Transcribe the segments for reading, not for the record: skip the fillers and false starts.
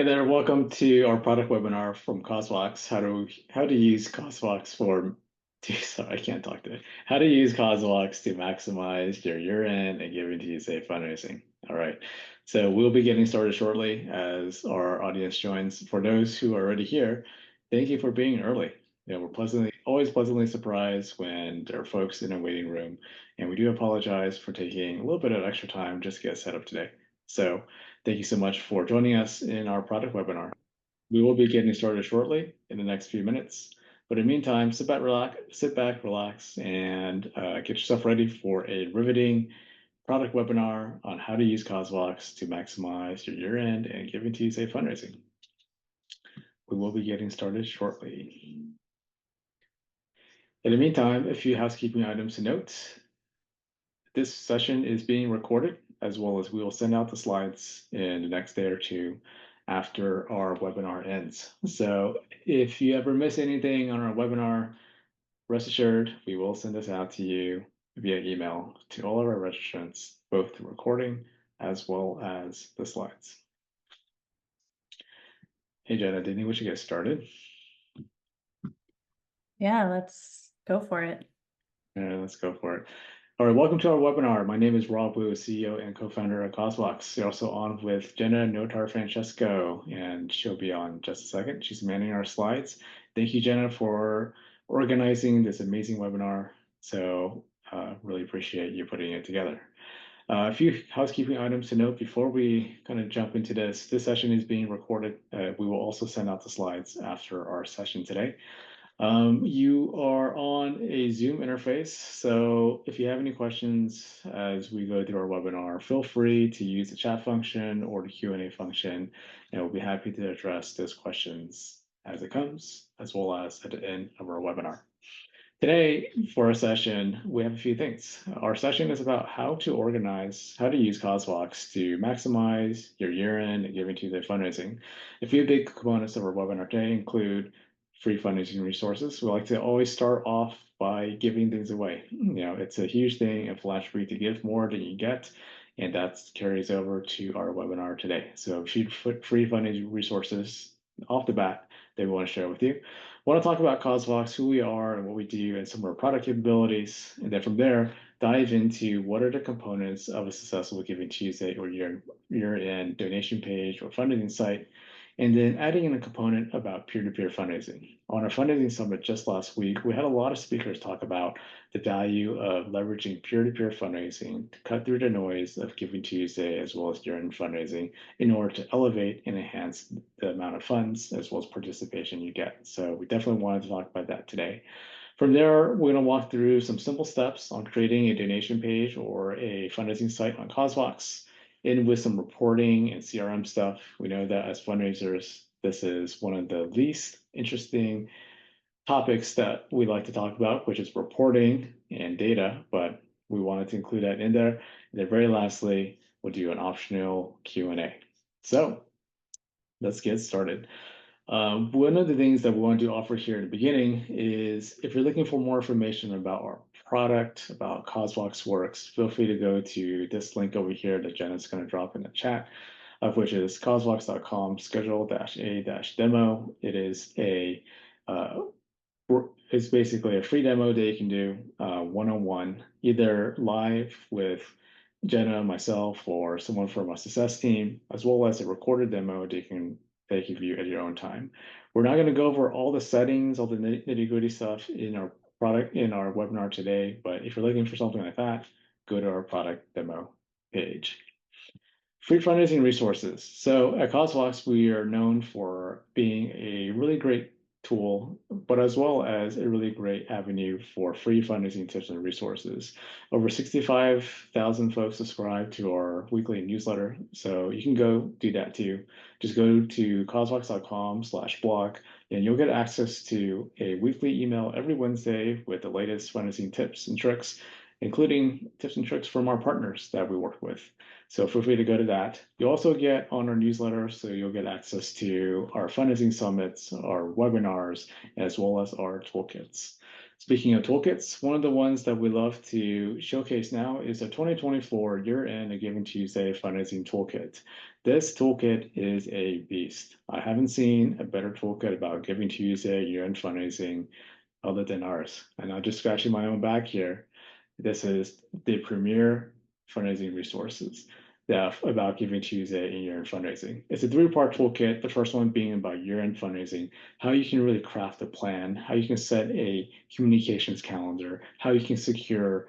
Hey there, welcome to our product webinar from CauseVox. How to use CauseVox for sorry, I can't talk today. How to use CauseVox to maximize your year-end and GivingTuesday fundraising. All right. So we'll be getting started shortly as our audience joins. For those who are already here, thank you for being early. We're always pleasantly surprised when there are folks in a waiting room, and we do apologize for taking a little bit of extra time just to get set up today. So thank you so much for joining us in our product webinar. We will be getting started shortly in the next few minutes. But in the meantime, sit back, relax, and get yourself ready for a riveting product webinar on how to use CauseVox to maximize your year-end and Giving Tuesday fundraising. We will be getting started shortly. In the meantime, a few housekeeping items to note. This session is being recorded, as well as we will send out the slides in the next day or two after our webinar ends. So if you ever miss anything on our webinar, rest assured, we will send this out to you via email to all of our registrants, both the recording as well as the slides. Hey, Jenna, do you think we should get started? Yeah, let's go for it. Yeah, let's go for it. All right, welcome to our webinar. My name is Rob Wu, CEO and co-founder of CauseVox. We're also on with Jenna Notar-Francesco, and she'll be on just a second. She's manning our slides. Thank you, Jenna, for organizing this amazing webinar. So really appreciate you putting it together. A few housekeeping items to note before we kind of jump into this. This session is being recorded. We will also send out the slides after our session today. You are on a Zoom interface, so if you have any questions as we go through our webinar, feel free to use the chat function or the Q&A function, and we'll be happy to address those questions as it comes, as well as at the end of our webinar. Today, for our session, we have a few things. Our session is about how to use CauseVox to maximize your year-end and Giving Tuesday fundraising. A few big components of our webinar today include free fundraising resources. We like to always start off by giving things away. It's a huge thing in philanthropy to give more than you get, and that carries over to our webinar today. So free fundraising resources off the bat that we want to share with you. I want to talk about CauseVox, who we are and what we do, and some of our product capabilities. And then from there, dive into what are the components of a successful Giving Tuesday or year-end donation page or fundraising site, and then adding in a component about peer-to-peer fundraising. On our fundraising summit just last week, we had a lot of speakers talk about the value of leveraging peer-to-peer fundraising to cut through the noise of Giving Tuesday as well as year-end fundraising in order to elevate and enhance the amount of funds as well as participation you get. So we definitely wanted to talk about that today. From there, we're going to walk through some simple steps on creating a donation page or a fundraising site on CauseVox, in with some reporting and CRM stuff. We know that as fundraisers, this is one of the least interesting topics that we like to talk about, which is reporting and data, but we wanted to include that in there. And then very lastly, we'll do an optional Q&A. So let's get started. One of the things that we want to offer here in the beginning is if you're looking for more information about our product, about CauseVox works, feel free to go to this link over here that Jenna's going to drop in the chat, of which is causevox.com schedule-a-demo. It is it's basically a free demo that you can do one-on-one, either live with Jenna, myself, or someone from our success team, as well as a recorded demo that you can view at your own time. We're not going to go over all the settings, all the nitty-gritty stuff in our webinar today, but if you're looking for something like that, go to our product demo page. Free fundraising resources. So at CauseVox, we are known for being a really great tool, but as well as a really great avenue for free fundraising tips and resources. Over 65,000 folks subscribe to our weekly newsletter, so you can go do that too. Just go to causevox.com/blog, and you'll get access to a weekly email every Wednesday with the latest fundraising tips and tricks, including tips and tricks from our partners that we work with. So feel free to go to that. You also get on our newsletter, so you'll get access to our fundraising summits, our webinars, as well as our toolkits. Speaking of toolkits, one of the ones that we love to showcase now is a 2024 year-end and Giving Tuesday fundraising toolkit. This toolkit is a beast. I haven't seen a better toolkit about Giving Tuesday year-end fundraising other than ours. And I'm just scratching my own back here. This is the premier fundraising resources that about Giving Tuesday and year-end fundraising. It's a three-part toolkit. The first one being about year-end fundraising, how you can really craft a plan, how you can set a communications calendar, how you can secure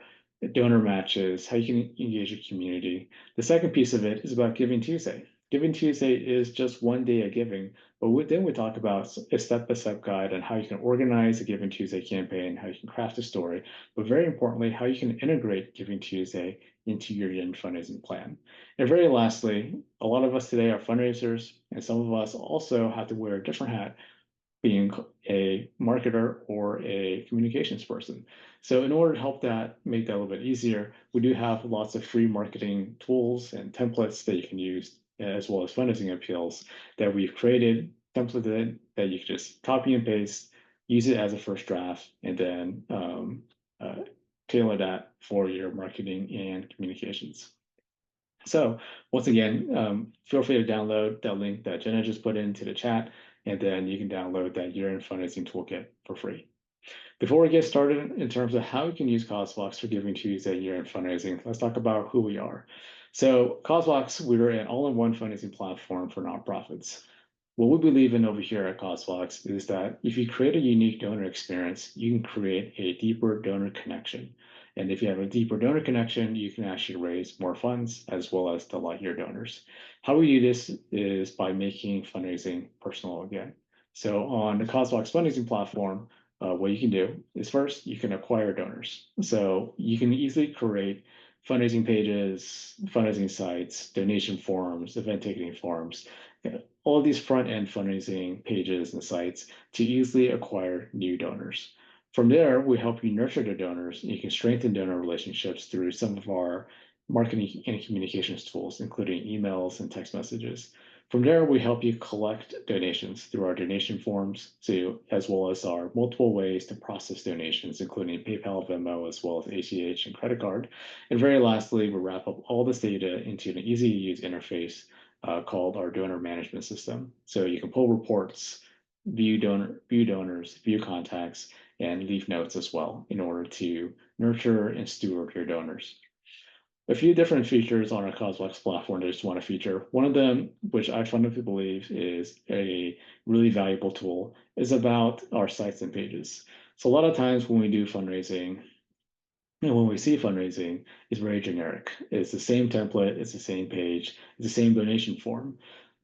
donor matches, how you can engage your community. The second piece of it is about Giving Tuesday. Giving Tuesday is just one day of giving, but then we talk about a step-by-step guide on how you can organize a Giving Tuesday campaign, how you can craft a story, but very importantly, how you can integrate Giving Tuesday into your year-end fundraising plan. And very lastly, a lot of us today are fundraisers, and some of us also have to wear a different hat, being a marketer or a communications person. So in order to help that, make that a little bit easier, we do have lots of free marketing tools and templates that you can use, as well as fundraising appeals that we've created, templated that you can just copy and paste, use it as a first draft, and then tailor that for your marketing and communications. So once again, feel free to download that link that Jenna just put into the chat, and then you can download that year-end fundraising toolkit for free. Before we get started in terms of how you can use CauseVox for Giving Tuesday year-end fundraising, let's talk about who we are. So CauseVox, we're an all-in-one fundraising platform for nonprofits. What we believe in over here at CauseVox is that if you create a unique donor experience, you can create a deeper donor connection. And if you have a deeper donor connection, you can actually raise more funds as well as delight your donors. How we do this is by making fundraising personal again. So on the CauseVox fundraising platform, what you can do is first, you can acquire donors. So you can easily create fundraising pages, fundraising sites, donation forms, event ticketing forms, all of these front-end fundraising pages and sites to easily acquire new donors. From there, we help you nurture the donors, and you can strengthen donor relationships through some of our marketing and communications tools, including emails and text messages. From there, we help you collect donations through our donation forms, as well as our multiple ways to process donations, including PayPal, Venmo, as well as ACH and credit card. And very lastly, we wrap up all this data into an easy-to-use interface called our donor management system. So you can pull reports, view donors, view contacts, and leave notes as well in order to nurture and steward your donors. A few different features on our CauseVox platform that I just want to feature. One of them, which I fundamentally believe is a really valuable tool, is about our sites and pages. So a lot of times when we do fundraising, and when we see fundraising, it's very generic. It's the same template, it's the same page, it's the same donation form.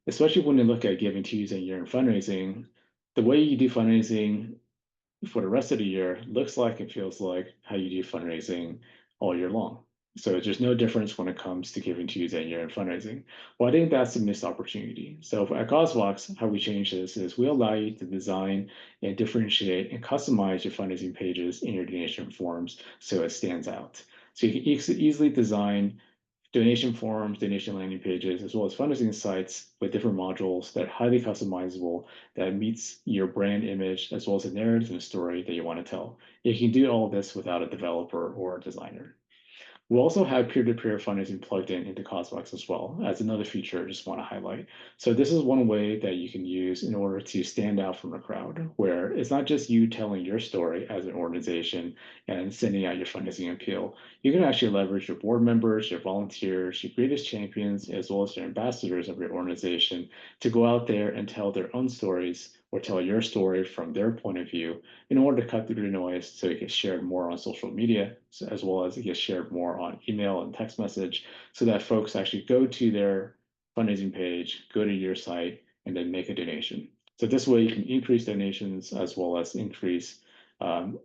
Especially when you look at Giving Tuesday and year-end fundraising, the way you do fundraising for the rest of the year looks like and feels like how you do fundraising all year long. So there's no difference when it comes to Giving Tuesday and year-end fundraising. Well, I think that's a missed opportunity. So at CauseVox, how we change this is we allow you to design and differentiate and customize your fundraising pages in your donation forms so it stands out. So you can easily design donation forms, donation landing pages, as well as fundraising sites with different modules that are highly customizable, that meets your brand image, as well as the narrative and story that you want to tell. You can do all of this without a developer or a designer. We also have peer-to-peer fundraising plugged in into CauseVox as well as another feature I just want to highlight. So this is one way that you can use in order to stand out from the crowd, where it's not just you telling your story as an organization and sending out your fundraising appeal. You can actually leverage your board members, your volunteers, your greatest champions, as well as your ambassadors of your organization to go out there and tell their own stories or tell your story from their point of view in order to cut through the noise so it gets shared more on social media, as well as it gets shared more on email and text message, so that folks actually go to their fundraising page, go to your site, and then make a donation. So this way you can increase donations as well as increase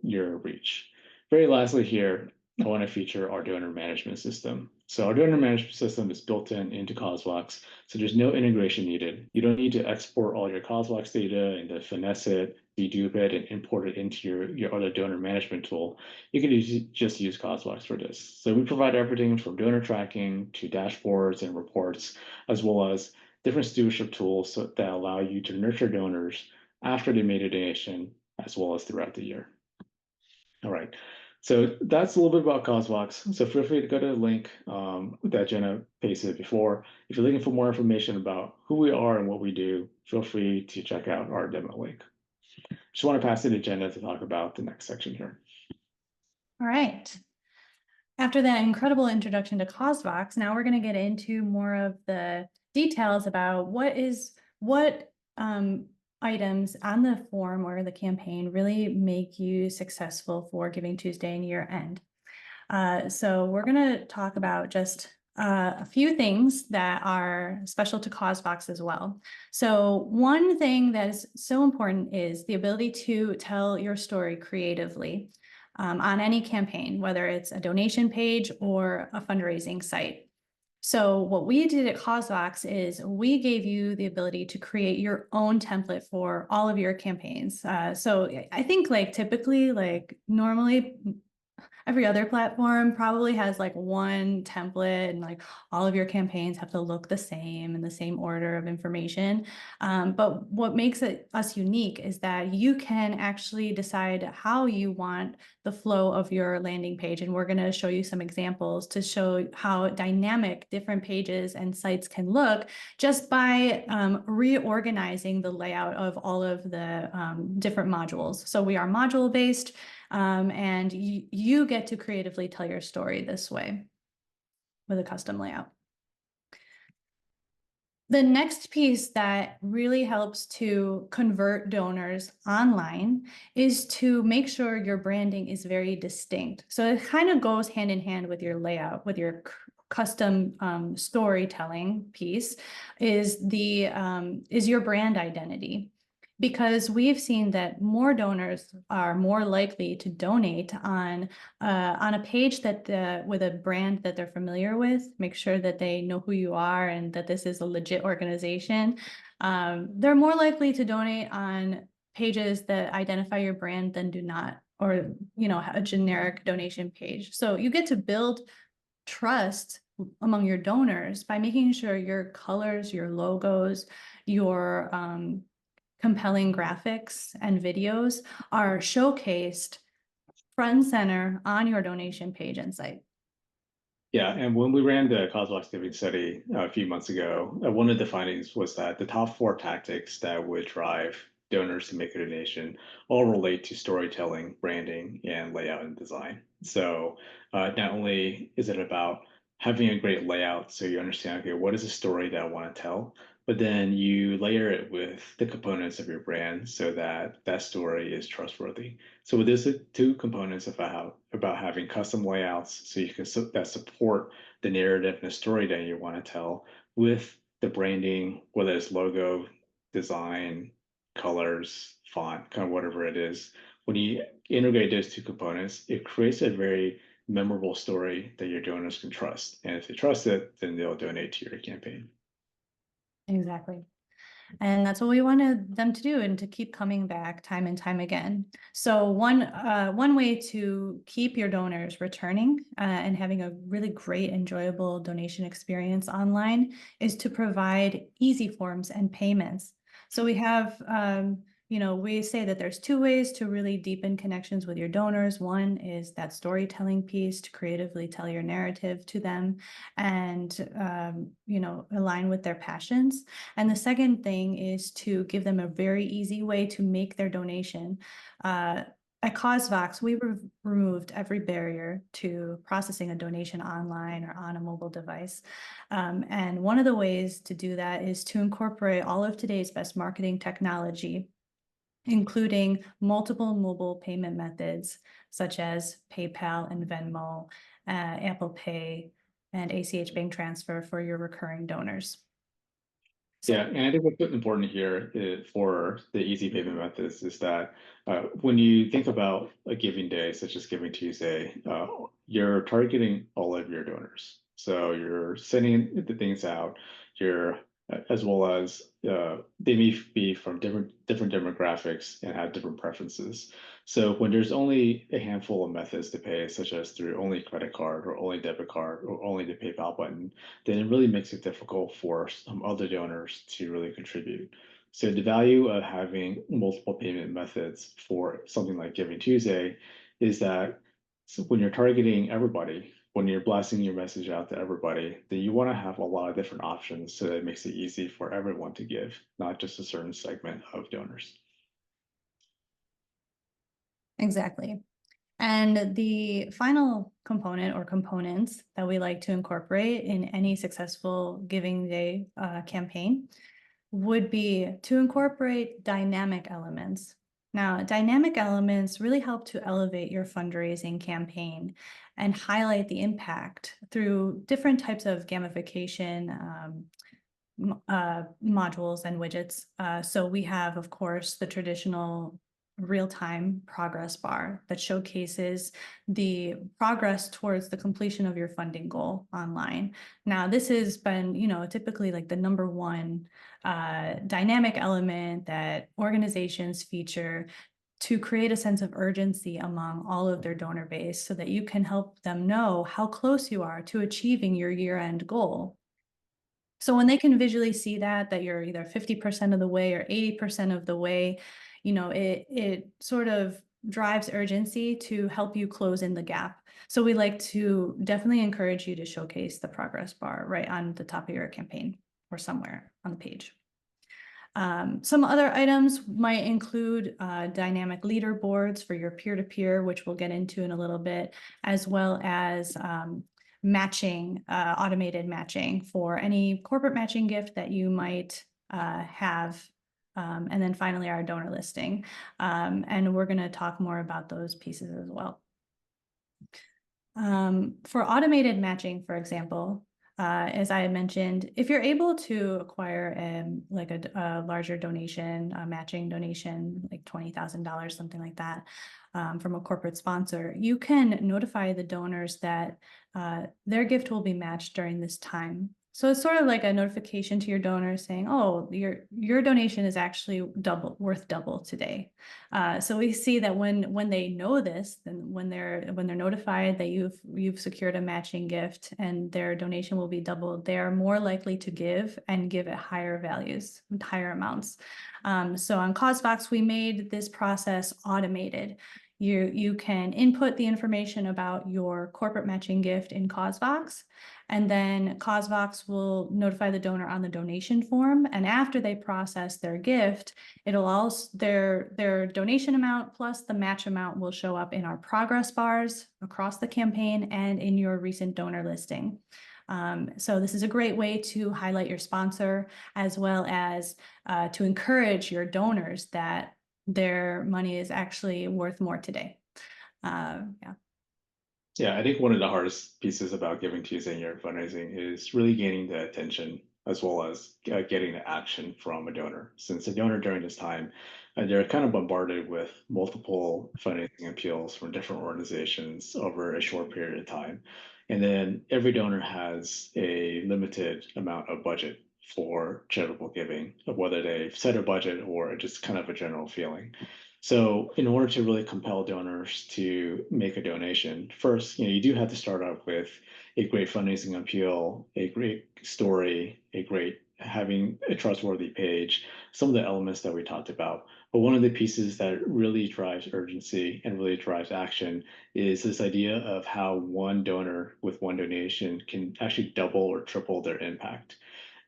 your reach. Very lastly here, I want to feature our donor management system. So our donor management system is built into CauseVox, so there's no integration needed. You don't need to export all your CauseVox data and then finesse it, dedupe it, and import it into your other donor management tool. You can just use CauseVox for this. So we provide everything from donor tracking to dashboards and reports, as well as different stewardship tools that allow you to nurture donors after they made a donation, as well as throughout the year. All right. So that's a little bit about CauseVox. So feel free to go to the link that Jenna pasted before. If you're looking for more information about who we are and what we do, feel free to check out our demo link. Just want to pass it to Jenna to talk about the next section here. All right. After that incredible introduction to CauseVox, now we're going to get into more of the details about what items on the form or the campaign really make you successful for Giving Tuesday and year end. So we're going to talk about just a few things that are special to CauseVox as well. So one thing that is so important is the ability to tell your story creatively on any campaign, whether it's a donation page or a fundraising site. So what we did at CauseVox is we gave you the ability to create your own template for all of your campaigns. So I think typically, normally every other platform probably has one template and all of your campaigns have to look the same in the same order of information. But what makes us unique is that you can actually decide how you want the flow of your landing page. And we're going to show you some examples to show how dynamic different pages and sites can look just by reorganizing the layout of all of the different modules. So we are module based. And you get to creatively tell your story this way with a custom layout. The next piece that really helps to convert donors online is to make sure your branding is very distinct. So it kind of goes hand in hand with your layout, with your custom storytelling piece is your brand identity. Because we've seen that more donors are more likely to donate on a page that with a brand that they're familiar with, make sure that they know who you are and that this is a legit organization. They're more likely to donate on pages that identify your brand than do not, or a generic donation page. So you get to build trust among your donors by making sure your colors, your logos, your compelling graphics and videos are showcased front and center on your donation page and site. Yeah, and when we ran the CauseVox Giving study a few months ago, one of the findings was that the top four tactics that would drive donors to make a donation all relate to storytelling, branding, and layout and design. So not only is it about having a great layout so you understand, okay, what is the story that I want to tell, but then you layer it with the components of your brand so that that story is trustworthy. So with these two components about having custom layouts so you can that support the narrative and the story that you want to tell with the branding, whether it's logo, design, colors, font, kind of whatever it is. When you integrate those two components, it creates a very memorable story that your donors can trust. And if they trust it, then they'll donate to your campaign. Exactly. And that's what we wanted them to do and to keep coming back time and time again. So one way to keep your donors returning and having a really great, enjoyable donation experience online is to provide easy forms and payments. So we have we say that there's two ways to really deepen connections with your donors. One is that storytelling piece to creatively tell your narrative to them and, align with their passions. And the second thing is to give them a very easy way to make their donation. At CauseVox, we removed every barrier to processing a donation online or on a mobile device. And one of the ways to do that is to incorporate all of today's best marketing technology, including multiple mobile payment methods such as PayPal and Venmo, Apple Pay, and ACH bank transfer for your recurring donors. Yeah, and I think what's important here for the easy payment methods is that when you think about a giving day, such as Giving Tuesday, you're targeting all of your donors. So you're sending the things out, you're as well as they may be from different demographics and have different preferences. So when there's only a handful of methods to pay, such as through only credit card or only debit card or only the PayPal button, then it really makes it difficult for some other donors to really contribute. So the value of having multiple payment methods for something like Giving Tuesday is that when you're targeting everybody, when you're blasting your message out to everybody, then you want to have a lot of different options so that it makes it easy for everyone to give, not just a certain segment of donors. Exactly. And the final component or components that we like to incorporate in any successful Giving Day campaign would be to incorporate dynamic elements. Now, dynamic elements really help to elevate your fundraising campaign and highlight the impact through different types of gamification modules and widgets. So we have, of course, the traditional real-time progress bar that showcases the progress towards the completion of your funding goal online. Now, this has been, typically like the number one dynamic element that organizations feature to create a sense of urgency among all of their donor base so that you can help them know how close you are to achieving your year-end goal. So when they can visually see that you're either 50% of the way or 80% of the way, it sort of drives urgency to help you close in the gap. So we like to definitely encourage you to showcase the progress bar right on the top of your campaign or somewhere on the page. Some other items might include dynamic leaderboards for your peer-to-peer, which we'll get into in a little bit, as well as matching, automated matching for any corporate matching gift that you might have. And then finally, our donor listing. And we're going to talk more about those pieces as well. For automated matching, for example, as I had mentioned, if you're able to acquire a larger donation, a matching donation, like $20,000, something like that, from a corporate sponsor, you can notify the donors that their gift will be matched during this time. So it's sort of like a notification to your donors saying, "Oh, your donation is actually worth double today." So we see that when they know this, then when they're notified that you've secured a matching gift and their donation will be doubled, they are more likely to give and give at higher values, higher amounts. So on CauseVox, we made this process automated. You can input the information about your corporate matching gift in CauseVox, and then CauseVox will notify the donor on the donation form. And after they process their gift, it'll also their donation amount plus the match amount will show up in our progress bars across the campaign and in your recent donor listing. So this is a great way to highlight your sponsor as well as to encourage your donors that their money is actually worth more today. Yeah. Yeah, I think one of the hardest pieces about GivingTuesday and your fundraising is really gaining the attention as well as getting the action from a donor. Since the donor during this time, they're kind of bombarded with multiple fundraising appeals from different organizations over a short period of time. And then every donor has a limited amount of budget for charitable giving, whether they've set a budget or just kind of a general feeling. So in order to really compel donors to make a donation, first, you do have to start out with a great fundraising appeal, a great story, having a trustworthy page, some of the elements that we talked about. But one of the pieces that really drives urgency and really drives action is this idea of how one donor with one donation can actually double or triple their impact.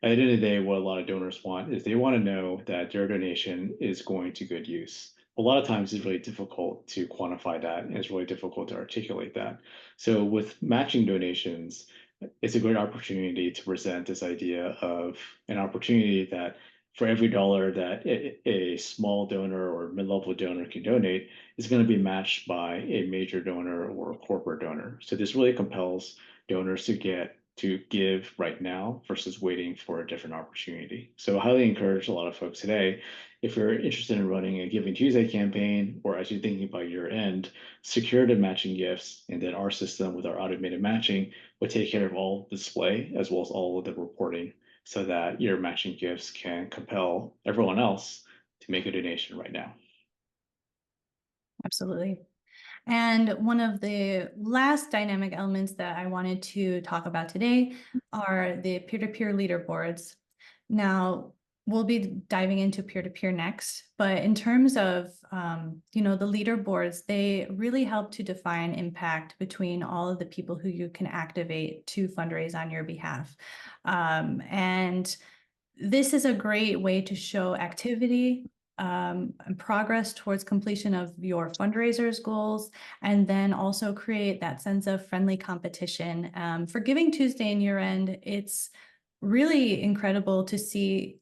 At the end of the day, what a lot of donors want is they want to know that their donation is going to good use. A lot of times it's really difficult to quantify that and it's really difficult to articulate that. So with matching donations, it's a great opportunity to present this idea of an opportunity that for every dollar that a small donor or mid-level donor can donate is going to be matched by a major donor or a corporate donor. So this really compels donors to give right now versus waiting for a different opportunity. So I highly encourage a lot of folks today, if you're interested in running a Giving Tuesday campaign, or as you're thinking about your end, secure the matching gifts, and then our system with our automated matching will take care of all display as well as all of the reporting so that your matching gifts can compel everyone else to make a donation right now. Absolutely. And one of the last dynamic elements that I wanted to talk about today are the peer-to-peer leaderboards. Now, we'll be diving into peer-to-peer next, but in terms of, the leaderboards, they really help to define impact between all of the people who you can activate to fundraise on your behalf. And this is a great way to show activity and progress towards completion of your fundraisers goals, and then also create that sense of friendly competition. For Giving Tuesday and year end, it's really incredible to see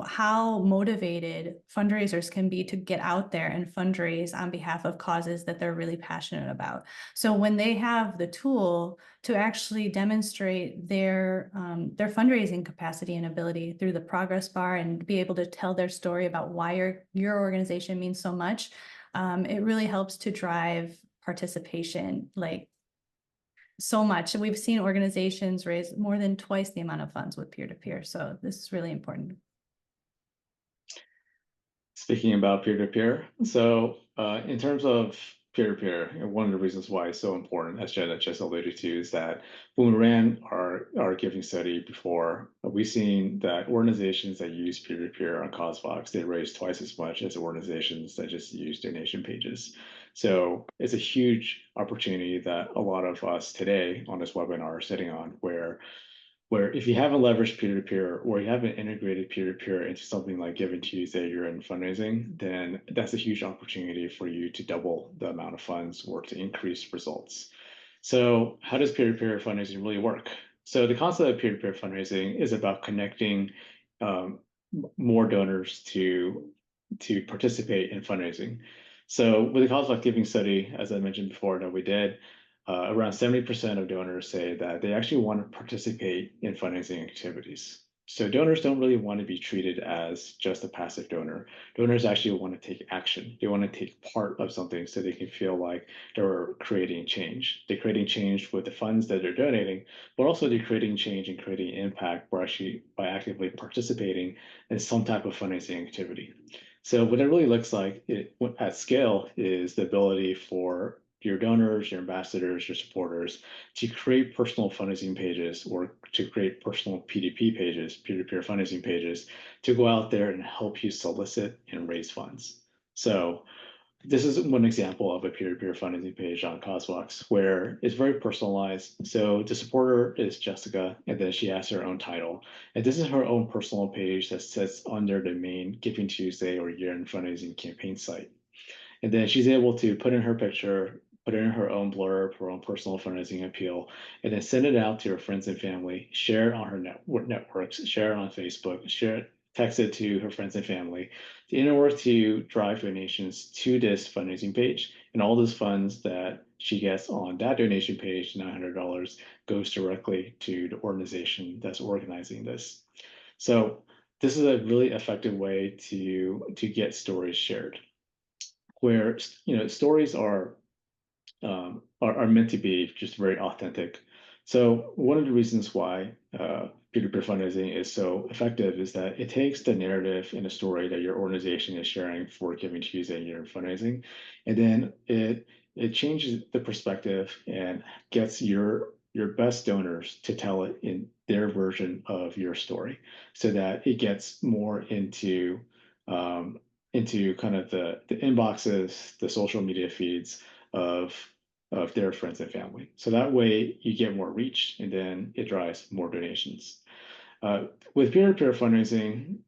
how motivated fundraisers can be to get out there and fundraise on behalf of causes that they're really passionate about. So when they have the tool to actually demonstrate their fundraising capacity and ability through the progress bar and be able to tell their story about why your organization means so much, it really helps to drive participation like so much. We've seen organizations raise more than twice the amount of funds with peer-to-peer. So this is really important. Speaking about peer-to-peer, so in terms of peer-to-peer, one of the reasons why it's so important, as Jenna just alluded to, is that when we ran our giving study before, we've seen that organizations that use peer-to-peer on CauseVox, they raise twice as much as organizations that just use donation pages. So it's a huge opportunity that a lot of us today on this webinar are sitting on, where if you haven't leveraged peer-to-peer or you haven't integrated peer-to-peer into something like GivingTuesday, you're in fundraising, then that's a huge opportunity for you to double the amount of funds or to increase results. So how does peer-to-peer fundraising really work? So the concept of peer-to-peer fundraising is about connecting more donors to participate in fundraising. So with the CauseVox Giving study, as I mentioned before, that we did, around 70% of donors say that they actually want to participate in fundraising activities. So donors don't really want to be treated as just a passive donor. Donors actually want to take action. They want to take part of something so they can feel like they're creating change. They're creating change with the funds that they're donating, but also they're creating change and creating impact by actively participating in some type of fundraising activity. So what it really looks like at scale is the ability for your donors, your ambassadors, your supporters to create personal fundraising pages or to create personal PDP pages, peer-to-peer fundraising pages, to go out there and help you solicit and raise funds. So this is one example of a peer-to-peer fundraising page on CauseVox where it's very personalized. So the supporter is Jessica, and then she has her own title. And this is her own personal page that sits under the main Giving Tuesday or year-end fundraising campaign site. And then she's able to put in her picture, put in her own blurb, her own personal fundraising appeal, and then send it out to her friends and family, share it on her networks, share it on Facebook, text it to her friends and family in order to drive donations to this fundraising page. And all those funds that she gets on that donation page, $900, goes directly to the organization that's organizing this. So this is a really effective way to get stories shared, where stories are meant to be just very authentic. So one of the reasons why peer-to-peer fundraising is so effective is that it takes the narrative and the story that your organization is sharing for Giving Tuesday and your fundraising, and then it changes the perspective and gets your best donors to tell it in their version of your story, so that it gets more into kind of the inboxes, the social media feeds of their friends and family. So that way you get more reach, and then it drives more donations. With peer-to-peer fundraising,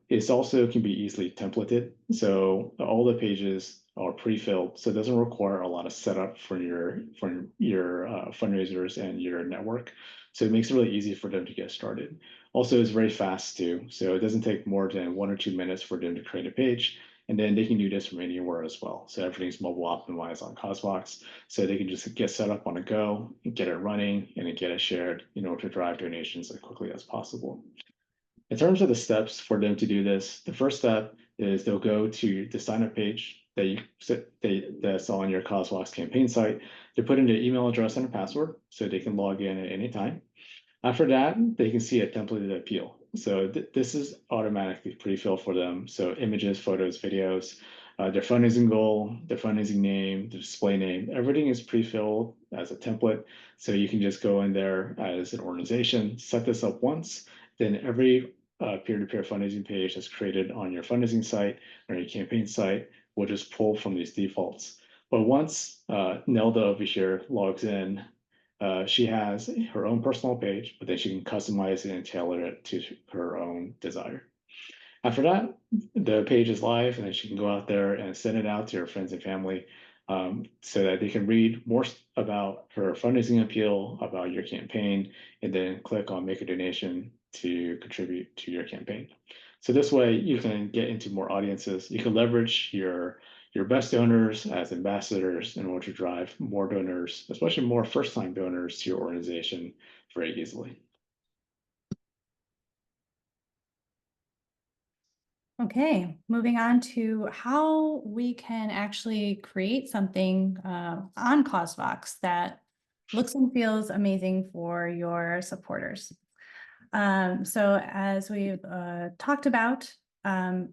it also can be easily templated. So all the pages are pre-filled, so it doesn't require a lot of setup for your fundraisers and your network. So it makes it really easy for them to get started. Also, it's very fast too, so it doesn't take more than 1 or 2 minutes for them to create a page, and then they can do this from anywhere as well. So everything's mobile optimized on CauseVox, so they can just get set up on a go, and get it running, and then get it shared in order to drive donations as quickly as possible. In terms of the steps for them to do this, the first step is they'll go to the sign up page that's on your CauseVox campaign site. They put in their email address and a password so they can log in at any time. After that, they can see a templated appeal. So this is automatically pre-filled for them. So images, photos, videos, their fundraising goal, their fundraising name, the display name, everything is pre-filled as a template. So you can just go in there as an organization, set this up once, then every peer-to-peer fundraising page that's created on your fundraising site or your campaign site will just pull from these defaults. But once Nelda over here logs in, she has her own personal page, but then she can customize it and tailor it to her own desire. After that, the page is live, and then she can go out there and send it out to her friends and family so that they can read more about her fundraising appeal, about your campaign, and then click on make a donation to contribute to your campaign. So this way you can get into more audiences. You can leverage your best donors as ambassadors in order to drive more donors, especially more first-time donors to your organization very easily. Okay, moving on to how we can actually create something on CauseVox that looks and feels amazing for your supporters. So as we've talked about,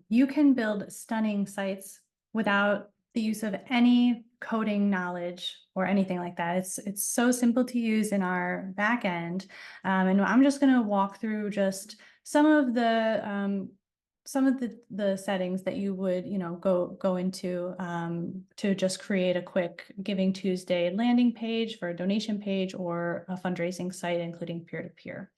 you can build stunning sites without the use of any coding knowledge or anything like that. It's so simple to use in our back end. And I'm just going to walk through just some of the settings that you would, go into to just create a quick GivingTuesday landing page for a donation page or a fundraising site, including peer-to-peer.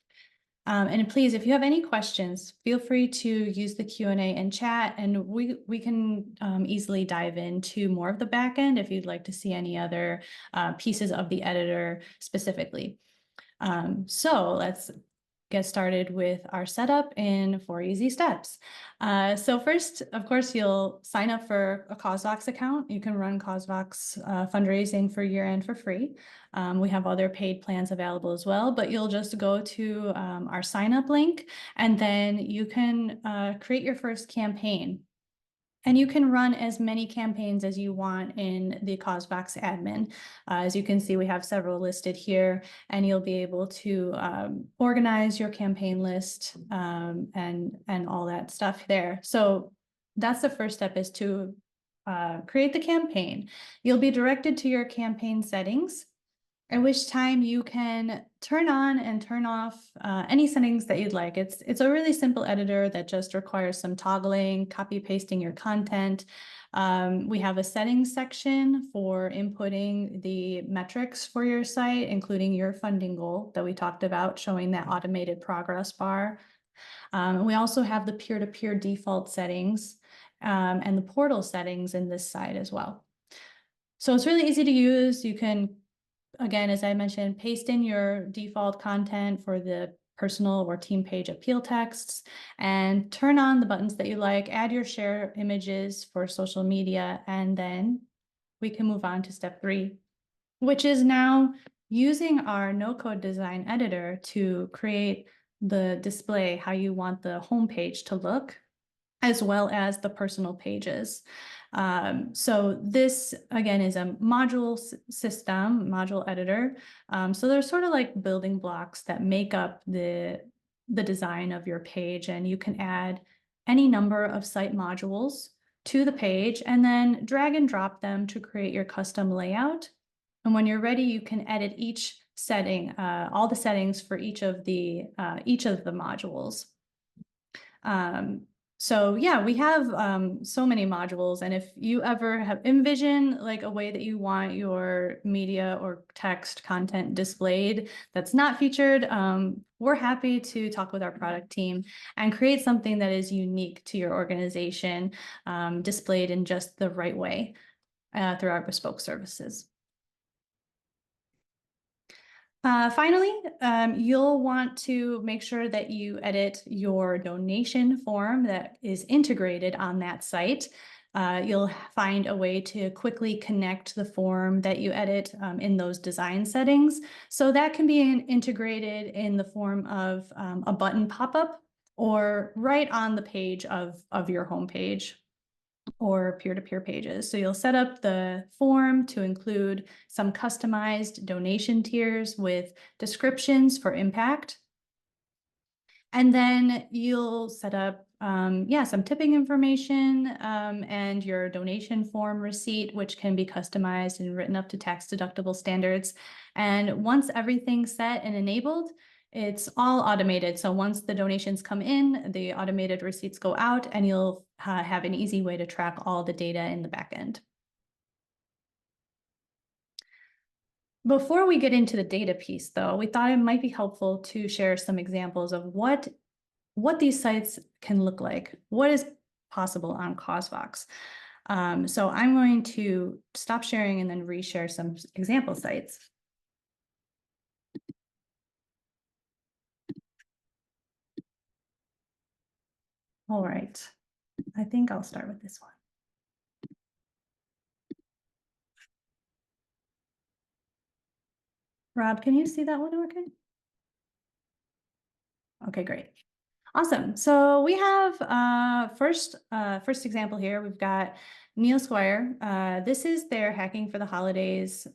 And please, if you have any questions, feel free to use the Q&A and chat, and we can easily dive into more of the backend if you'd like to see any other pieces of the editor specifically. So let's get started with our setup in 4 easy steps. So first, of course, you'll sign up for a CauseVox account. You can run CauseVox fundraising for year-end for free. We have other paid plans available as well, but you'll just go to our sign up link, and then you can create your first campaign. And you can run as many campaigns as you want in the CauseVox admin. As you can see, we have several listed here, and you'll be able to organize your campaign list and all that stuff there. So that's the first step, is to create the campaign. You'll be directed to your campaign settings, at which time you can turn on and turn off any settings that you'd like. It's a really simple editor that just requires some toggling, copy pasting your content. We have a settings section for inputting the metrics for your site, including your funding goal that we talked about, showing that automated progress bar. We also have the peer-to-peer default settings and the portal settings in this side as well. So it's really easy to use. You can, again, as I mentioned, paste in your default content for the personal or team page appeal texts, and turn on the buttons that you like, add your share images for social media, and then we can move on to step 3, which is now using our no-code design editor to create the display, how you want the homepage to look, as well as the personal pages. So this, again, is a module system, module editor. So there's sort of like building blocks that make up the design of your page, and you can add any number of site modules to the page and then drag and drop them to create your custom layout. And when you're ready, you can edit each setting, all the settings for each of the modules. So yeah, we have so many modules, and if you ever have envision like a way that you want your media or text content displayed that's not featured, we're happy to talk with our product team and create something that is unique to your organization, displayed in just the right way through our bespoke services. Finally, you'll want to make sure that you edit your donation form that is integrated on that site. You'll find a way to quickly connect the form that you edit in those design settings. So that can be integrated in the form of a button pop-up or right on the page of your homepage or peer-to-peer pages. So you'll set up the form to include some customized donation tiers with descriptions for impact. And then you'll set up some tipping information and your donation form receipt, which can be customized and written up to tax deductible standards. And once everything's set and enabled, It's all automated. So once the donations come in, the automated receipts go out, and you'll have an easy way to track all the data in the back end. Before we get into the data piece, though, we thought it might be helpful to share some examples of what these sites can look like, what is possible on CauseVox. So I'm going to stop sharing and then reshare some example sites. All right, I think I'll start with this one. Rob, can you see that one okay? Okay, great. Awesome. So we have first example here. We've got Neil Squire. This is their Hacking for the Holidays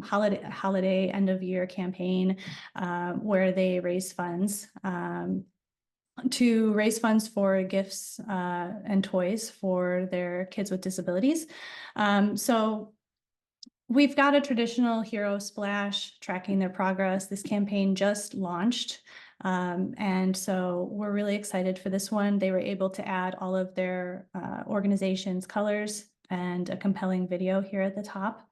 holiday end of year campaign, where they raise funds for gifts and toys for their kids with disabilities. So we've got a traditional hero splash tracking their progress. This campaign just launched. And so we're really excited for this one. They were able to add all of their organization's colors and a compelling video here at the top.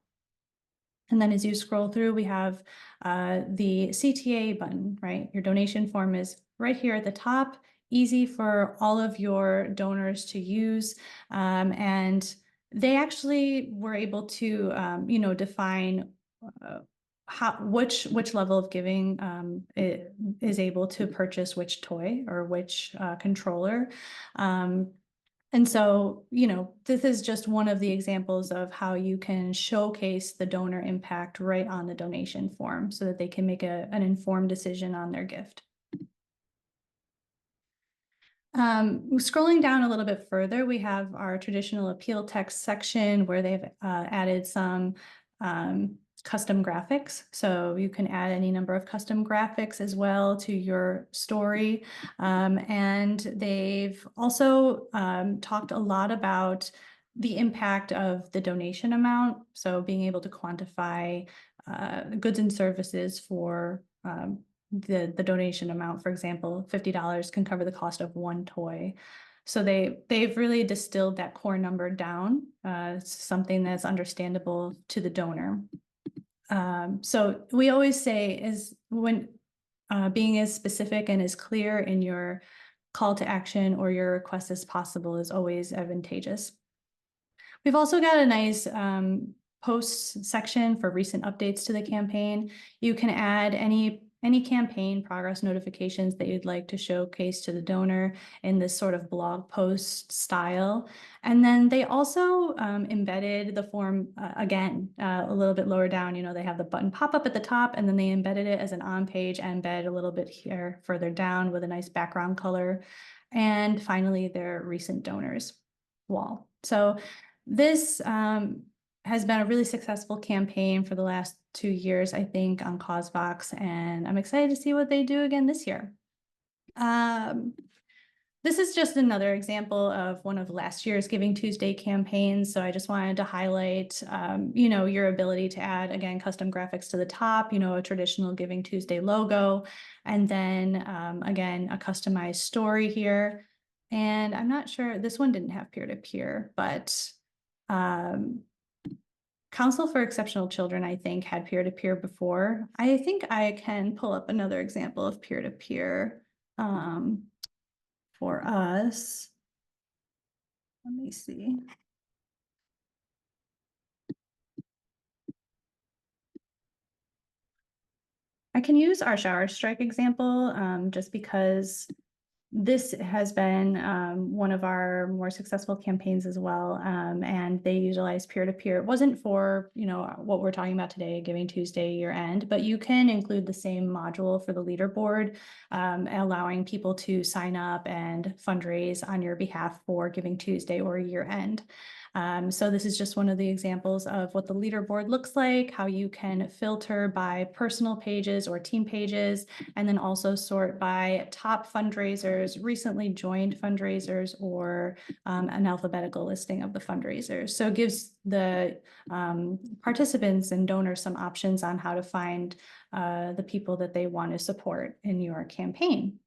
And then as you scroll through, we have the CTA button, right? Your donation form is right here at the top, easy for all of your donors to use. And they actually were able to, define which level of giving is able to purchase which toy or which controller. And so, this is just one of the examples of how you can showcase the donor impact right on the donation form so that they can make an informed decision on their gift. Scrolling down a little bit further, we have our traditional appeal text section where they've added some custom graphics. So you can add any number of custom graphics as well to your story. And they've also talked a lot about the impact of the donation amount. So being able to quantify goods and services for the donation amount. For example, $50 can cover the cost of one toy. So they've really distilled that core number down. It's something that's understandable to the donor. So we always say is when being as specific and as clear in your call to action or your request as possible is always advantageous. We've also got a nice posts section for recent updates to the campaign. You can add any campaign progress notifications that you'd like to showcase to the donor in this sort of blog post style. And then they also embedded the form again, a little bit lower down, they have the button pop up at the top, and then they embedded it as an on-page embed a little bit here further down with a nice background color. And finally, their recent donors wall. So this has been a really successful campaign for the last 2 years, I think, on CauseVox, and I'm excited to see what they do again this year. This is just another example of one of last year's GivingTuesday campaigns. So I just wanted to highlight, your ability to add, again, custom graphics to the top, a traditional GivingTuesday logo, and then, again, a customized story here. And I'm not sure, this one didn't have peer-to-peer, but Council for Exceptional Children, I think, had peer-to-peer before. I think I can pull up another example of peer-to-peer for us. Let me see. I can use our shower strike example just because this has been one of our more successful campaigns as well, and they utilize peer-to-peer. It wasn't for what we're talking about today, GivingTuesday year end, but you can include the same module for the leaderboard, allowing people to sign up and fundraise on your behalf for GivingTuesday or year end. So this is just one of the examples of what the leaderboard looks like, how you can filter by personal pages or team pages, and then also sort by top fundraisers, recently joined fundraisers, or an alphabetical listing of the fundraisers. So it gives the participants and donors some options on how to find the people that they want to support in your campaign.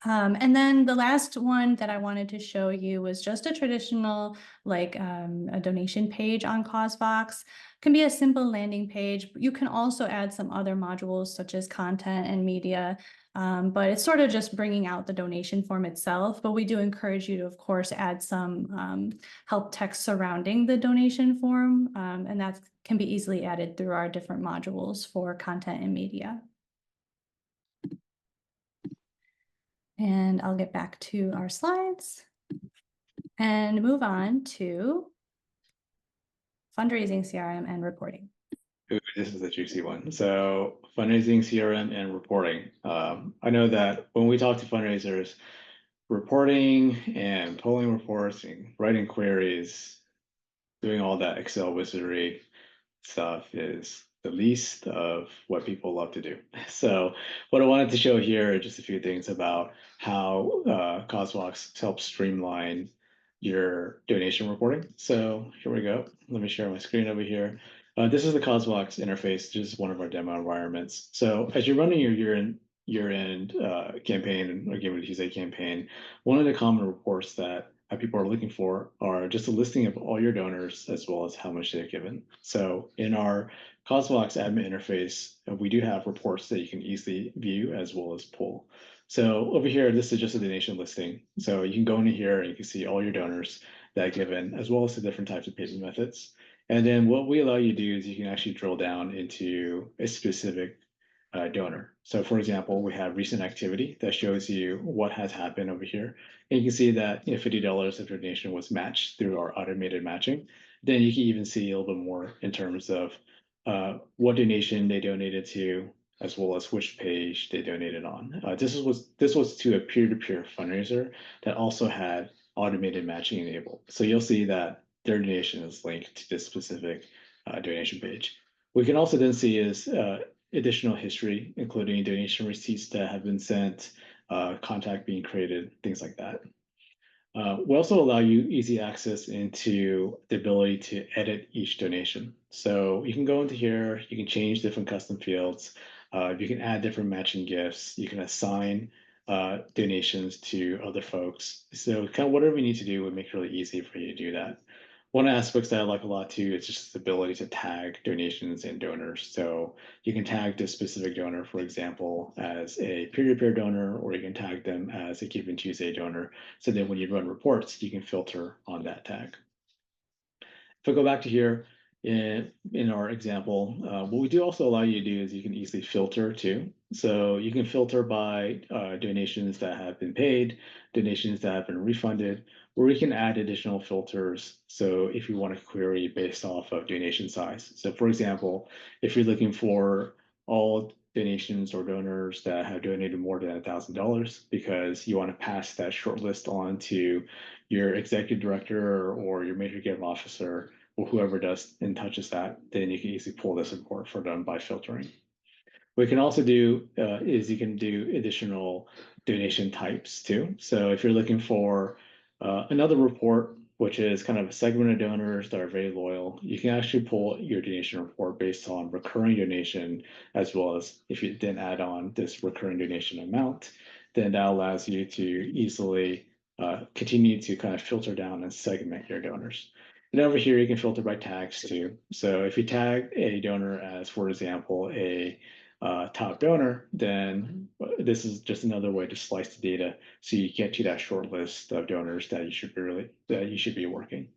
And then the last one that I wanted to show you was just a traditional, like a donation page on CauseVox. Can be a simple landing page. You can also add some other modules such as content and media, but it's sort of just bringing out the donation form itself. But we do encourage you to, of course, add some help text surrounding the donation form, and that can be easily added through our different modules for content and media. And I'll get back to our slides and move on to fundraising, CRM, and reporting. Ooh, this is a juicy one. So fundraising, CRM, and reporting. I know that when we talk to fundraisers, reporting and pulling reports and writing queries, doing all that Excel wizardry stuff is the least of what people love to do. So what I wanted to show here are just a few things about how CauseVox helps streamline your donation reporting. So here we go. Let me share my screen over here. This is the CauseVox interface. This is one of our demo environments. So as you're running your year-end campaign or GivingTuesday campaign, one of the common reports that people are looking for are just a listing of all your donors as well as how much they've given. So in our CauseVox admin interface, we do have reports that you can easily view as well as pull. So over here, this is just a donation listing. So you can go into here and you can see all your donors that given, as well as the different types of payment methods. And then what we allow you to do is you can actually drill down into a specific donor. So for example, we have recent activity that shows you what has happened over here. And you can see that $50 of donation was matched through our automated matching. Then you can even see a little bit more in terms of what donation they donated to, as well as which page they donated on. This was to a peer-to-peer fundraiser that also had automated matching enabled. So you'll see that their donation is linked to this specific donation page. We can also then see is additional history, including donation receipts that have been sent, contact being created, things like that. We also allow you easy access into the ability to edit each donation. So you can go into here, you can change different custom fields, you can add different matching gifts, you can assign donations to other folks. So kind of whatever you need to do would make it really easy for you to do that. One of the aspects that I like a lot too is just the ability to tag donations and donors. So you can tag this specific donor, for example, as a peer-to-peer donor, or you can tag them as a GivingTuesday donor. So then when you run reports, you can filter on that tag. If I go back to here in our example, what we do also allow you to do is you can easily filter too. So you can filter by donations that have been paid, donations that have been refunded, or we can add additional filters. So if you want to query based off of donation size. So for example, if you're looking for all donations or donors that have donated more than $1,000 because you want to pass that short list on to your executive director or your major give officer or whoever does and touches that, then you can easily pull this report for them by filtering. What you can also do is you can do additional donation types too. So if you're looking for another report, which is kind of a segment of donors that are very loyal, you can actually pull your donation report based on recurring donation, as well as if you then add on this recurring donation amount, then that allows you to easily continue to kind of filter down and segment your donors. And over here, you can filter by tags too. So if you tag a donor as, for example, a top donor, then this is just another way to slice the data so you get to that short list of donors that you should be working.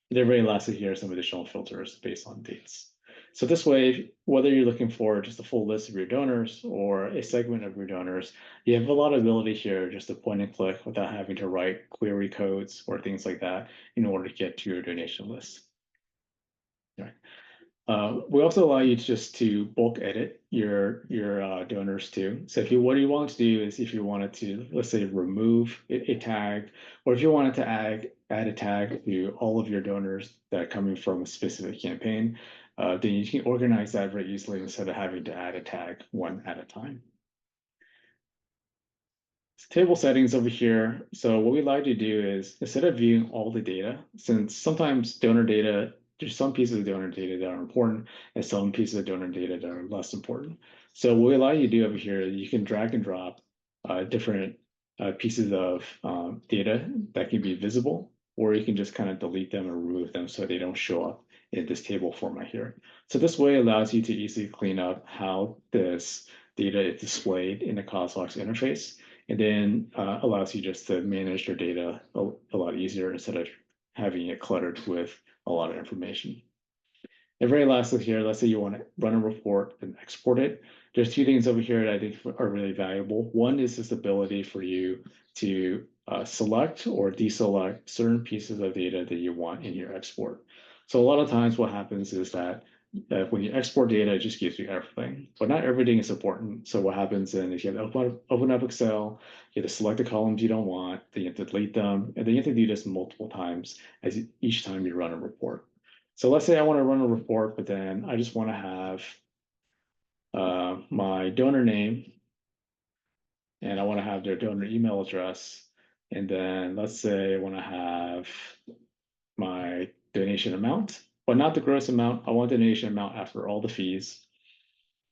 And then very lastly here are some additional filters based on dates. So this way, whether you're looking for just a full list of your donors or a segment of your donors, you have a lot of ability here just to point and click without having to write query codes or things like that in order to get to your donation list. All right. We also allow you just to bulk edit your donors too. So if you what you want to do is if you wanted to, let's say, remove a tag, or if you wanted to add a tag to all of your donors that are coming from a specific campaign, then you can organize that very easily instead of having to add a tag one at a time. Table settings over here. So what we like to do is instead of viewing all the data, since sometimes donor data, there's some pieces of donor data that are important and some pieces of donor data that are less important. So what we allow you to do over here, you can drag and drop different pieces of data that can be visible, or you can just kind of delete them or remove them so they don't show up in this table format here. So this way allows you to easily clean up how this data is displayed in the CauseVox interface, and then allows you just to manage your data a lot easier instead of having it cluttered with a lot of information. And very lastly here, let's say you want to run a report and export it. There's two things over here that I think are really valuable. One is this ability for you to select or deselect certain pieces of data that you want in your export. So a lot of times what happens is that when you export data, it just gives you everything, but not everything is important. So what happens then is you have to open up Excel, you have to select the columns you don't want, then you have to delete them, and then you have to do this multiple times as each time you run a report. So let's say I want to run a report, but then I just want to have my donor name and I want to have their donor email address. And then let's say I want to have my donation amount, but not the gross amount. I want the donation amount after all the fees.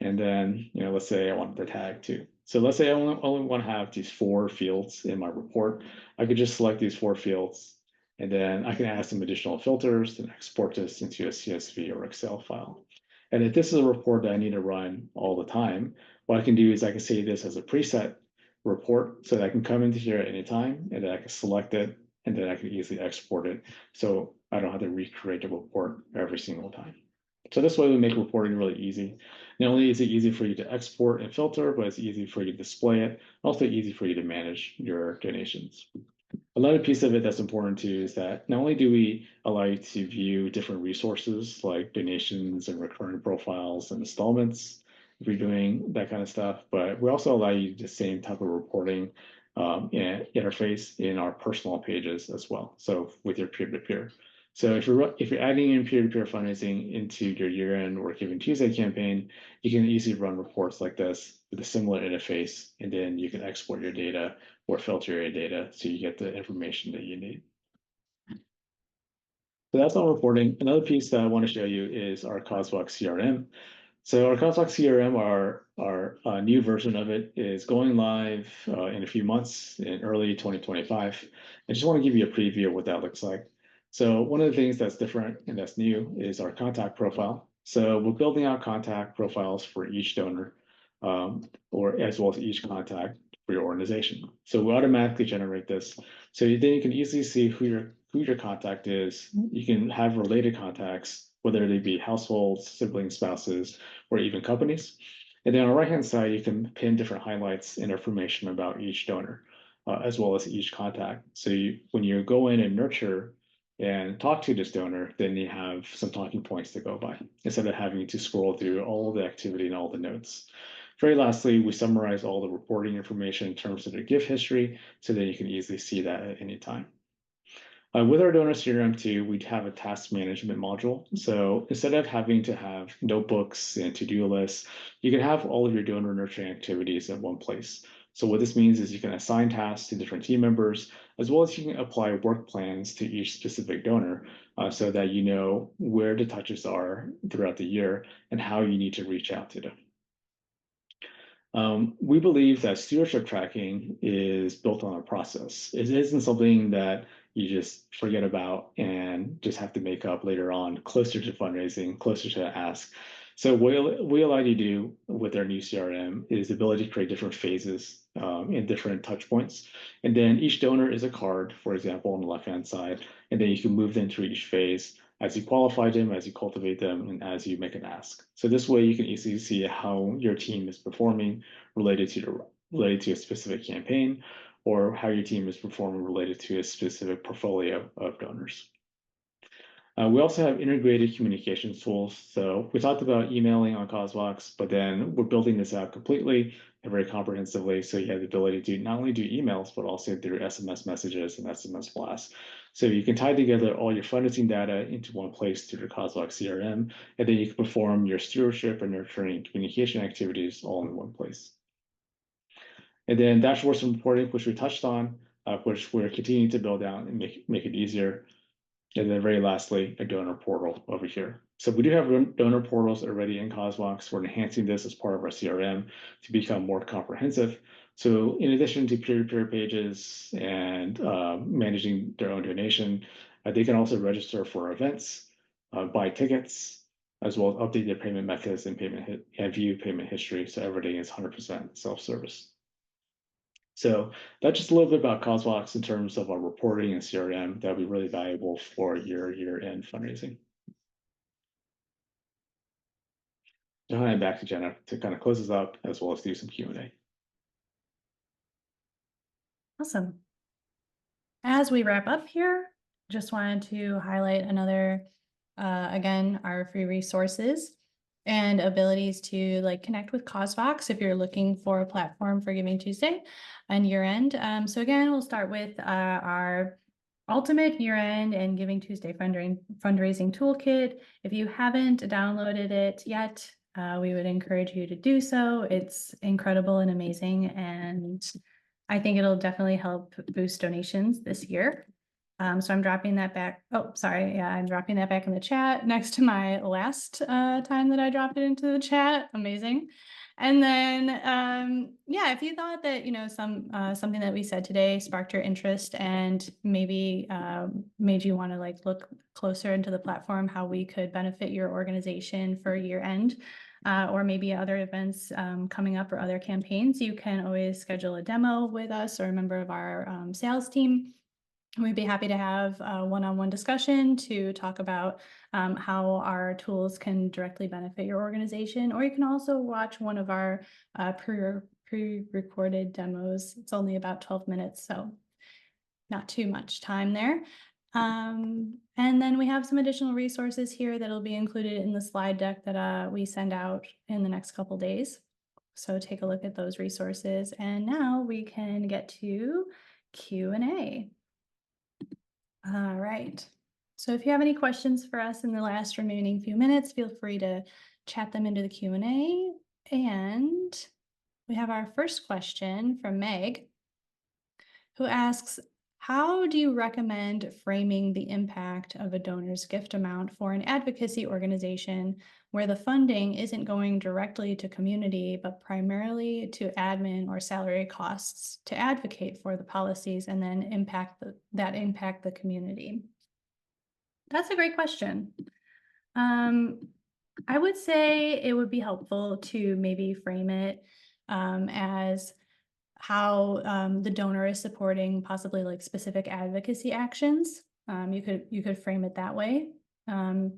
And then, let's say I want the tag too. So let's say I only want to have these 4 fields in my report. I could just select these 4 fields, and then I can add some additional filters and export this into a CSV or Excel file. And if this is a report that I need to run all the time, what I can do is I can save this as a preset report so that I can come into here at any time, and then I can select it, and then I can easily export it. So I don't have to recreate the report every single time. So this way we make reporting really easy. Not only is it easy for you to export and filter, but it's easy for you to display it, also easy for you to manage your donations. Another piece of it that's important too is that not only do we allow you to view different resources like donations and recurring profiles and installments, if you're doing that kind of stuff, but we also allow you the same type of reporting interface in our personal pages as well. So with your peer-to-peer. So if you're adding in peer-to-peer fundraising into your year-end or GivingTuesday campaign, you can easily run reports like this with a similar interface, and then you can export your data or filter your data so you get the information that you need. So that's all reporting. Another piece that I want to show you is our CauseVox CRM. So our CauseVox CRM, our new version of it is going live in a few months in early 2025. I just want to give you a preview of what that looks like. So one of the things that's different and that's new is our contact profile. So we're building out contact profiles for each donor, or as well as each contact for your organization. So we automatically generate this. So then you can easily see who your contact is. You can have related contacts, whether they be households, siblings, spouses, or even companies. And then on the right-hand side, you can pin different highlights and information about each donor, as well as each contact. So when you go in and nurture and talk to this donor, then you have some talking points to go by, instead of having to scroll through all the activity and all the notes. Very lastly, we summarize all the reporting information in terms of their gift history, so that you can easily see that at any time. With our donor CRM too, we have a task management module. So instead of having to have notebooks and to-do lists, you can have all of your donor nurturing activities in one place. So what this means is you can assign tasks to different team members, as well as you can apply work plans to each specific donor, so that you know where the touches are throughout the year and how you need to reach out to them. We believe that stewardship tracking is built on a process. It isn't something that you just forget about and just have to make up later on, closer to fundraising, closer to ask. So what we allow you to do with our new CRM is the ability to create different phases and different touch points. And then each donor is a card, for example, on the left-hand side, and then you can move them through each phase as you qualify them, as you cultivate them, and as you make an ask. So this way you can easily see how your team is performing related to a specific campaign, or how your team is performing related to a specific portfolio of donors. We also have integrated communications tools. So we talked about emailing on CauseVox, but then we're building this out completely and very comprehensively. So you have the ability to not only do emails, but also do SMS messages and SMS blasts. So you can tie together all your fundraising data into one place through the CauseVox CRM, and then you can perform your stewardship and nurturing communication activities all in one place. And then dashboards and reporting, which we touched on, which we're continuing to build out and make it easier. And then very lastly, a donor portal over here. So we do have donor portals already in CauseVox. We're enhancing this as part of our CRM to become more comprehensive. So in addition to peer-to-peer pages and managing their own donation, they can also register for events, buy tickets, as well as update their payment methods and view payment history. So everything is 100% self-service. So that's just a little bit about CauseVox in terms of our reporting and CRM that would be really valuable for your year-end fundraising. Now I'm back to Jenna to kind of close this up as well as do some Q&A. Awesome. As we wrap up here, just wanted to highlight another, again, our free resources and abilities to like connect with CauseVox if you're looking for a platform for Giving Tuesday and year end. So again, we'll start with our ultimate year end and Giving Tuesday fundraising toolkit. If you haven't downloaded it yet, we would encourage you to do so. It's incredible and amazing, and I think it'll definitely help boost donations this year. So I'm dropping that back. Oh, sorry. Yeah, I'm dropping that back in the chat next to my last time that I dropped it into the chat. Amazing. And then, yeah, if you thought that, you know, something that we said today sparked your interest and maybe made you want to like look closer into the platform, how we could benefit your organization for year end, or maybe other events coming up or other campaigns, you can always schedule a demo with us or a member of our sales team. We'd be happy to have a one-on-one discussion to talk about how our tools can directly benefit your organization, or you can also watch one of our pre-recorded demos. It's only about 12 minutes, so not too much time there. And then we have some additional resources here that'll be included in the slide deck that we send out in the next couple days. So take a look at those resources. And now we can get to Q&A. All right. So if you have any questions for us in the last remaining few minutes, feel free to chat them into the Q&A. And we have our first question from Meg, who asks, how do you recommend framing the impact of a donor's gift amount for an advocacy organization where the funding isn't going directly to community, but primarily to admin or salary costs to advocate for the policies and then impact the community? That's a great question. I would say it would be helpful to maybe frame it as how the donor is supporting possibly like specific advocacy actions. You could frame it that way.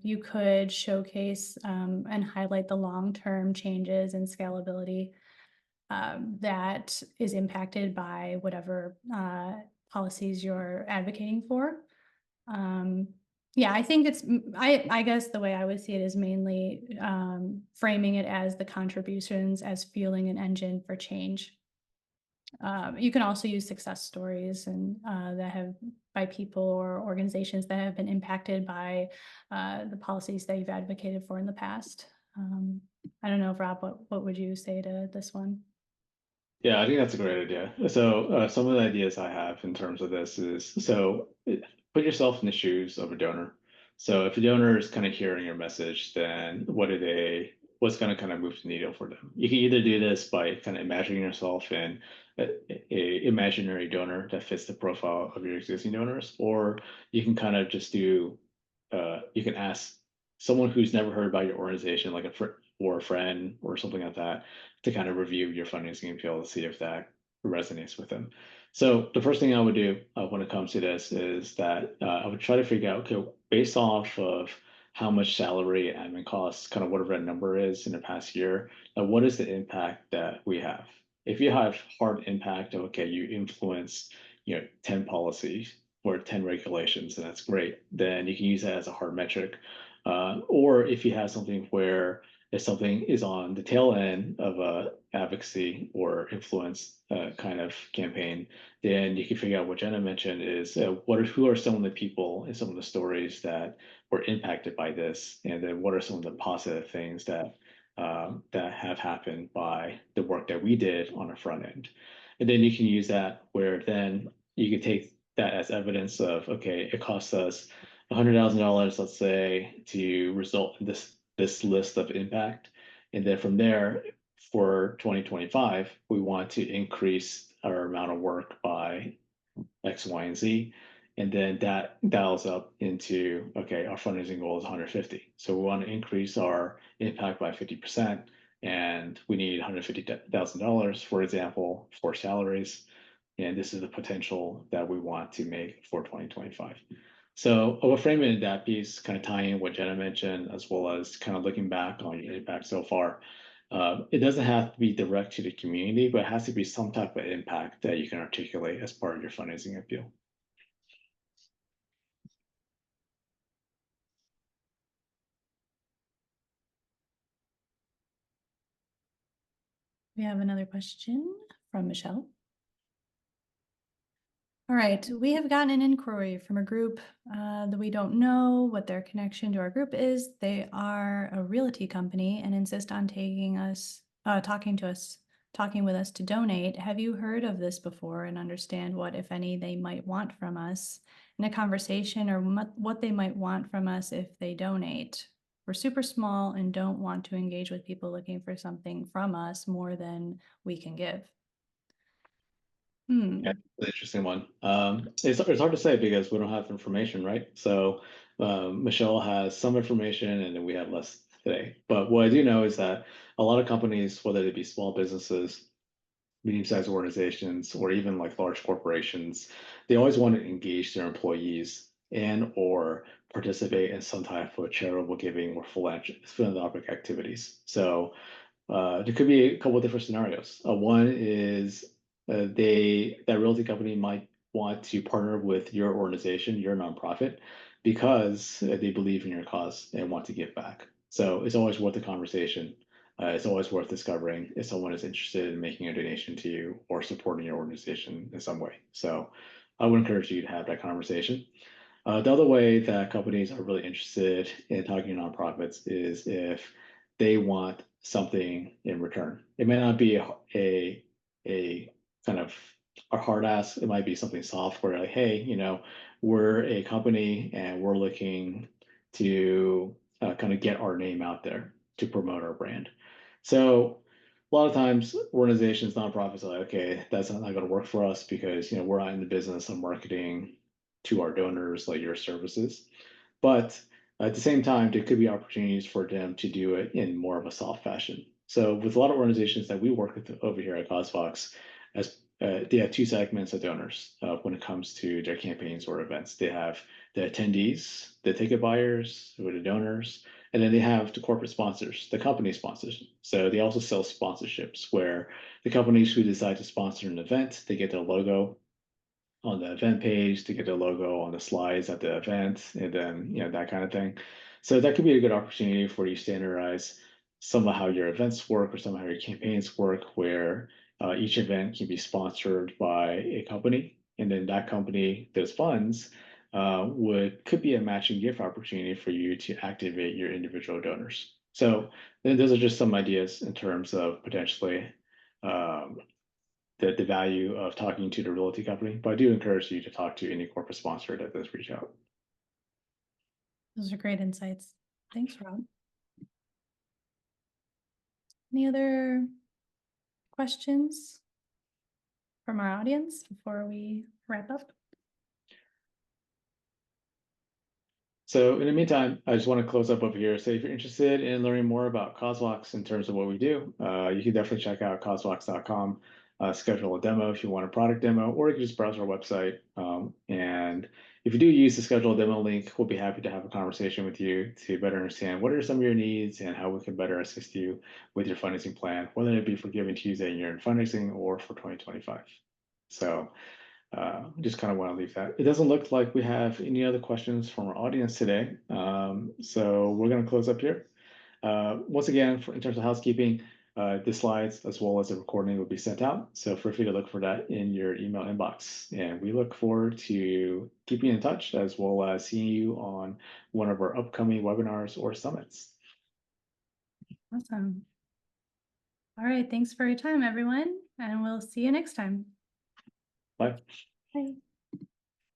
You could showcase and highlight the long-term changes in scalability that is impacted by whatever policies you're advocating for. Yeah, I think I guess the way I would see it is mainly framing it as the contributions as fueling an engine for change. You can also use success stories and that have by people or organizations that have been impacted by the policies that you've advocated for in the past. I don't know, Rob, what would you say to this one? Yeah, I think that's a great idea. So some of the ideas I have in terms of this is, put yourself in the shoes of a donor. So if a donor is kind of hearing your message, then what's going to kind of move the needle for them? You can either do this by kind of imagining yourself in a imaginary donor that fits the profile of your existing donors, or you can kind of just you can ask someone who's never heard about your organization, like a friend or something like that, to kind of review your fundraising appeal to see if that resonates with them. So the first thing I would do when it comes to this is that I would try to figure out, okay, based off of how much salary and admin costs, kind of whatever that number is in the past year, what is the impact that we have? If you have hard impact of, okay, you influence, 10 policies, or 10 regulations, and that's great. Then you can use that as a hard metric. Or if you have something where if something is on the tail end of a advocacy or influence kind of campaign, then you can figure out what Jenna mentioned is who are some of the people and some of the stories that were impacted by this, and then what are some of the positive things that have happened by the work that we did on the front end. And then you can use that where then you can take that as evidence of, okay, it costs us $100,000, let's say, to result in this list of impact. And then from there, for 2025, we want to increase our amount of work by X, Y, and Z. And then that dials up into, okay, our fundraising goal is 150. So we want to increase our impact by 50%. And we need $150,000, for example, for salaries. And this is the potential that we want to make for 2025. So I will frame it in that piece, kind of tying in what Jenna mentioned, as well as kind of looking back on your impact so far. It doesn't have to be direct to the community, but it has to be some type of impact that you can articulate as part of your fundraising appeal. We have another question from Michelle. All right, we have gotten an inquiry from a group that we don't know what their connection to our group is. They are a realty company and insist on talking with us to donate. Have you heard of this before and understand what, if any, they might want from us in a conversation, or what they might want from us if they donate? We're super small and don't want to engage with people looking for something from us more than we can give. Yeah, the interesting one. It's hard to say because we don't have information, right? So Michelle has some information, and then we have less today. But what I do know is that a lot of companies, whether they be small businesses, medium-sized organizations, or even like large corporations, they always want to engage their employees and or participate in some type of charitable giving or philanthropic activities. So there could be a couple of different scenarios. One is that realty company might want to partner with your organization, your nonprofit, because they believe in your cause and want to give back. So it's always worth the conversation. It's always worth discovering if someone is interested in making a donation to you or supporting your organization in some way. So I would encourage you to have that conversation. The other way that companies are really interested in talking to nonprofits is if they want something in return. It may not be a kind of a hard ask. It might be something soft where like, hey, we're a company and we're looking to kind of get our name out there to promote our brand. So a lot of times organizations, nonprofits are like, okay, that's not going to work for us because we're not in the business of marketing to our donors like your services. But at the same time, there could be opportunities for them to do it in more of a soft fashion. So with a lot of organizations that we work with over here at CauseVox, they have two segments of donors when it comes to their campaigns or events. They have the attendees, the ticket buyers, who are the donors, and then they have the corporate sponsors, the company sponsors. So they also sell sponsorships where the companies who decide to sponsor an event, they get their logo on the event page, to get the logo on the slides at the event, and then that kind of thing. So that could be a good opportunity for you to standardize some of how your events work or some of how your campaigns work, where each event can be sponsored by a company, and then that company, those funds, could be a matching gift opportunity for you to activate your individual donors. So then those are just some ideas in terms of potentially the value of talking to the realty company, but I do encourage you to talk to any corporate sponsor that does reach out. Those are great insights. Thanks, Rob. Any other questions from our audience before we wrap up? So in the meantime, I just want to close up over here. So if you're interested in learning more about CauseVox in terms of what we do, you can definitely check out causevox.com, schedule a demo if you want a product demo, or you can just browse our website. And if you do use the schedule a demo link, we'll be happy to have a conversation with you to better understand what are some of your needs and how we can better assist you with your fundraising plan, whether it be for GivingTuesday and you're in fundraising or for 2025. So Just kind of want to leave that. It doesn't look like we have any other questions from our audience today. So we're going to close up here. Once again, in terms of housekeeping, the slides as well as the recording will be sent out. So feel free to look for that in your email inbox. And we look forward to keeping in touch as well as seeing you on one of our upcoming webinars or summits. Awesome. All right. Thanks for your time, everyone. And we'll see you next time. Bye. Bye.